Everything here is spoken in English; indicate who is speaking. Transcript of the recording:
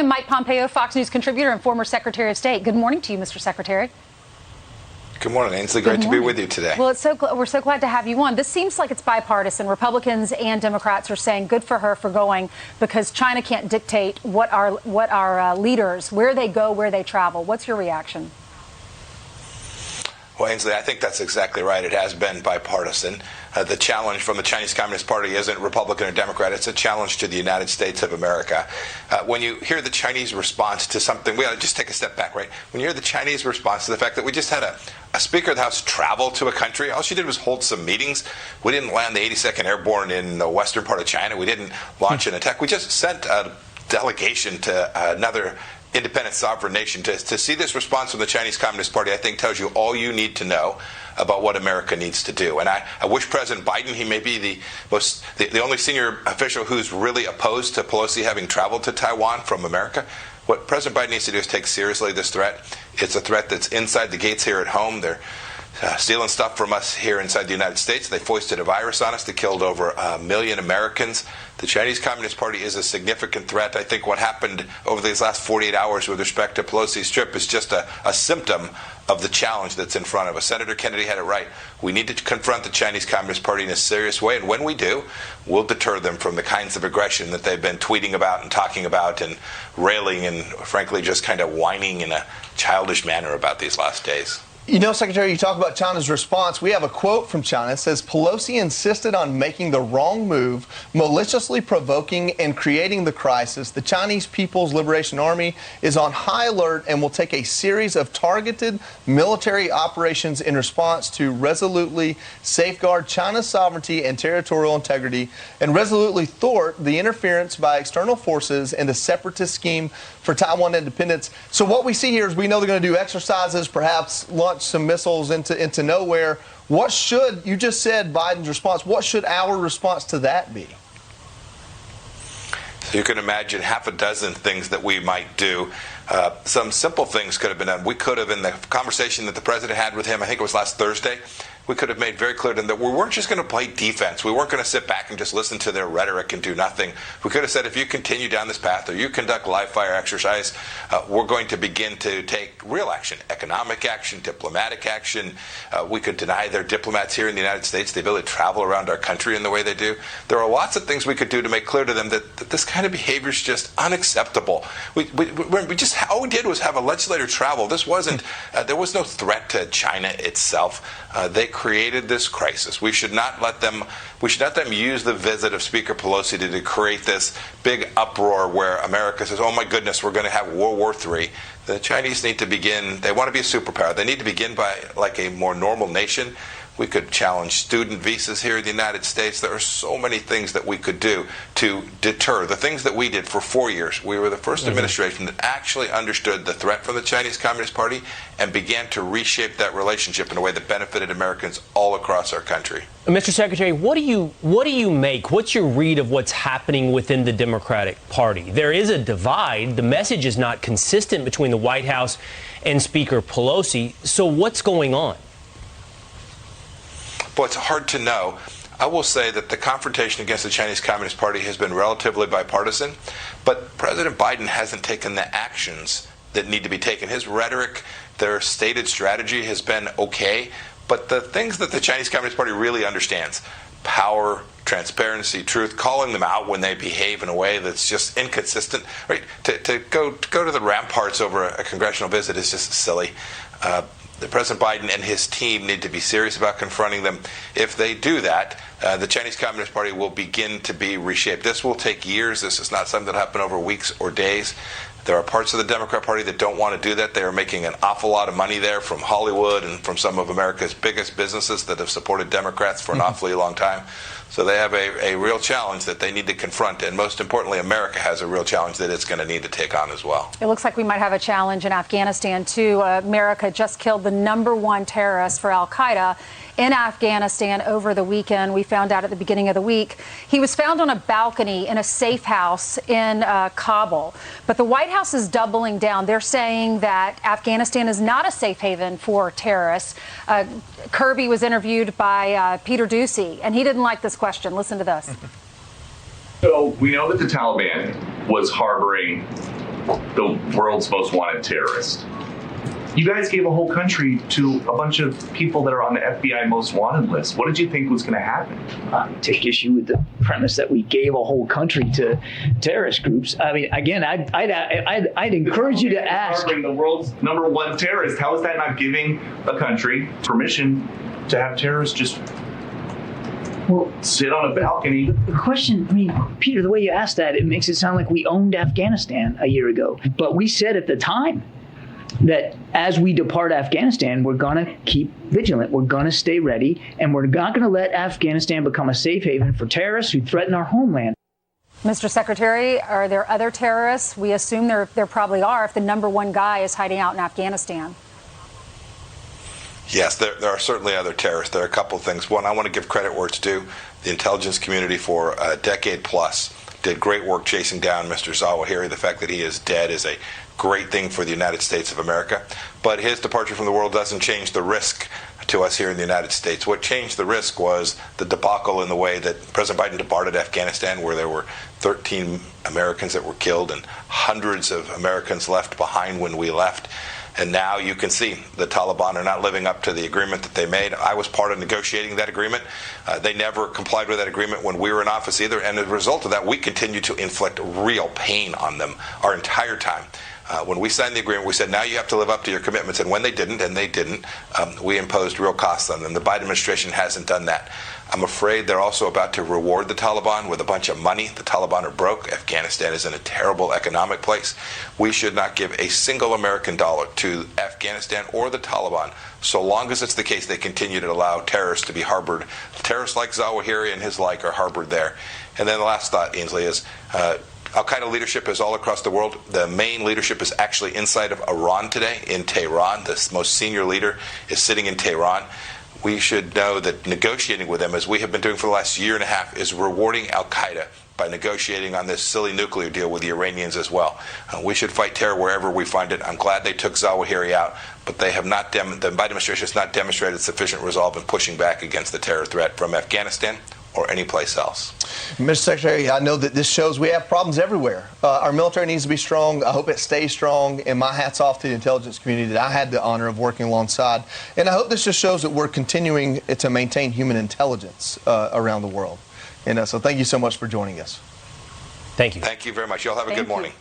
Speaker 1: Mike Pompeo, Fox News contributor and former Secretary of State. Good morning to you, Mr. Secretary.
Speaker 2: Good morning, Ainsley. Great to be with you today.
Speaker 1: Well, we're so glad to have you on. This seems like it's bipartisan. Republicans and Democrats are saying good for her for going because China can't dictate what our leaders, where they go, where they travel. What's your reaction?
Speaker 2: Well, Ainsley, I think that's exactly right. It has been bipartisan. The challenge from the Chinese Communist Party isn't Republican or Democrat. It's a challenge to the United States of America. When you hear the Chinese response to something, we ought to just take a step back, right? When you hear the Chinese response to the fact that we just had a Speaker of the House travel to a country, all she did was hold some meetings. We didn't land the 82nd Airborne in the western part of China. We didn't launch an attack. We just sent a delegation to another independent sovereign nation. To see this response from the Chinese Communist Party, I think, tells you all you need to know about what America needs to do. And I wish President Biden, he may be the only senior official who's really opposed to Pelosi having traveled to Taiwan from America. What President Biden needs to do is take seriously this threat. It's a threat that's inside the gates here at home. They're stealing stuff from us here inside the United States. They foisted a virus on us that killed over 1 million Americans. The Chinese Communist Party is a significant threat. I think what happened over these last 48 hours with respect to Pelosi's trip is just a symptom of the challenge that's in front of us. Senator Kennedy had it right. We need to confront the Chinese Communist Party in a serious way, and when we do, we'll deter them from the kinds of aggression that they've been tweeting about and talking about and railing and, frankly, just kind of whining in a childish manner about these last days.
Speaker 3: You know, Secretary, you talk about China's response. We have a quote from China. It says, Pelosi insisted on making the wrong move, maliciously provoking and creating the crisis. The Chinese People's Liberation Army is on high alert and will take a series of targeted military operations in response to resolutely safeguard China's sovereignty and territorial integrity and resolutely thwart the interference by external forces and the separatist scheme for Taiwan independence. So what we see here is we know they're going to do exercises, perhaps launch some missiles into nowhere. What should, you just said Biden's response, what should our response to that be?
Speaker 2: So you can imagine half a dozen things that we might do. Some simple things could have been done. We could have, in the conversation that the president had with him, I think it was last Thursday, we could have made very clear to them that we weren't just going to play defense. We weren't going to sit back and just listen to their rhetoric and do nothing. We could have said, if you continue down this path or you conduct live fire exercise, we're going to begin to take real action, economic action, diplomatic action. We could deny their diplomats here in the United States the ability to travel around our country in the way they do. There are lots of things we could do to make clear to them that this kind of behavior is just unacceptable. All we did was have a legislator travel. This wasn't, there was no threat to China itself. They created this crisis. We should not let them use the visit of Speaker Pelosi to create this big uproar where America says, oh my goodness, we're going to have World War III. The Chinese need to begin, they want to be a superpower. They need to begin by like a more normal nation. We could challenge student visas here in the United States. There are so many things that we could do to deter. The things that we did for 4 years. We were the first administration that actually understood the threat from the Chinese Communist Party and began to reshape that relationship in a way that benefited Americans all across our country.
Speaker 4: Mr. Secretary, what do you make? What's your read of what's happening within the Democratic Party? There is a divide. The message is not consistent between the White House and Speaker Pelosi. So what's going on?
Speaker 2: Well, it's hard to know. I will say that the confrontation against the Chinese Communist Party has been relatively bipartisan, but President Biden hasn't taken the actions that need to be taken. His rhetoric, their stated strategy has been okay, but the things that the Chinese Communist Party really understands, power, transparency, truth, calling them out when they behave in a way that's just inconsistent, right? To go to the ramparts over a congressional visit is just silly. President Biden and his team need to be serious about confronting them. If they do that, the Chinese Communist Party will begin to be reshaped. This will take years. This is not something that will happen over weeks or days. There are parts of the Democrat Party that don't want to do that. They are making an awful lot of money there from Hollywood and from some of America's biggest businesses that have supported Democrats for an awfully long time. So they have a real challenge that they need to confront. And most importantly, America has a real challenge that it's going to need to take on as well.
Speaker 1: It looks like we might have a challenge in Afghanistan, too. America just killed the #1 terrorist for al-Qaeda in Afghanistan over the weekend. We found out at the beginning of the week. He was found on a balcony in a safe house in Kabul. But the White House is doubling down. They're saying that Afghanistan is not a safe haven for terrorists. Kirby was interviewed by Peter Doocy, and he didn't like this question. Listen to this.
Speaker 5: So we know that the Taliban was harboring world's most wanted terrorist. You guys gave a whole country to a bunch of people that are on the FBI most wanted list. What did you think was going to happen?
Speaker 6: Take issue with the premise that we gave a whole country to terrorist groups. I mean, again, I'd encourage you to ask.
Speaker 5: Harboring the world's #1 terrorist, how is that not giving a country permission to have terrorists just sit on a balcony?
Speaker 6: The question, I mean, Peter, the way you asked that, it makes it sound like we owned Afghanistan a year ago. But we said at the time that as we depart Afghanistan, we're going to keep vigilant. We're going to stay ready, and we're not going to let Afghanistan become a safe haven for terrorists who threaten our homeland.
Speaker 1: Mr. Secretary, are there other terrorists? We assume there probably are if the #1 guy is hiding out in Afghanistan.
Speaker 2: Yes, there are certainly other terrorists. There are a couple of things. One, I want to give credit where it's due. The intelligence community for a decade plus did great work chasing down Mr. Zawahiri. The fact that he is dead is a great thing for the United States of America. But his departure from the world doesn't change the risk to us here in the United States. What changed the risk was the debacle in the way that President Biden departed Afghanistan, where there were 13 Americans that were killed and hundreds of Americans left behind when we left. And now you can see the Taliban are not living up to the agreement that they made. I was part of negotiating that agreement. They never complied with that agreement when we were in office either. And as a result of that, we continue to inflict real pain on them our entire time. When we signed the agreement, we said, now you have to live up to your commitments. And when they didn't, we imposed real costs on them. The Biden administration hasn't done that. I'm afraid they're also about to reward the Taliban with a bunch of money. The Taliban are broke. Afghanistan is in a terrible economic place. We should not give a single American dollar to Afghanistan or the Taliban so long as it's the case they continue to allow terrorists to be harbored. Terrorists like Zawahiri and his like are harbored there. And then the last thought, Ainsley, is Al-Qaeda leadership is all across the world. The main leadership is actually inside of Iran today, in Tehran. The most senior leader is sitting in Tehran. We should know that negotiating with them, as we have been doing for the last year and a half, is rewarding Al-Qaeda by negotiating on this silly nuclear deal with the Iranians as well. We should fight terror wherever we find it. I'm glad they took Zawahiri out, but they have not. The Biden administration has not demonstrated sufficient resolve in pushing back against the terror threat from Afghanistan or any place else.
Speaker 3: Mr. Secretary, I know that this shows we have problems everywhere. Our military needs to be strong. I hope it stays strong. And my hat's off to the intelligence community that I had the honor of working alongside. And I hope this just shows that we're continuing to maintain human intelligence around the world. And so thank you so much for joining us.
Speaker 4: Thank you.
Speaker 2: Thank you very much. Y'all have a good morning.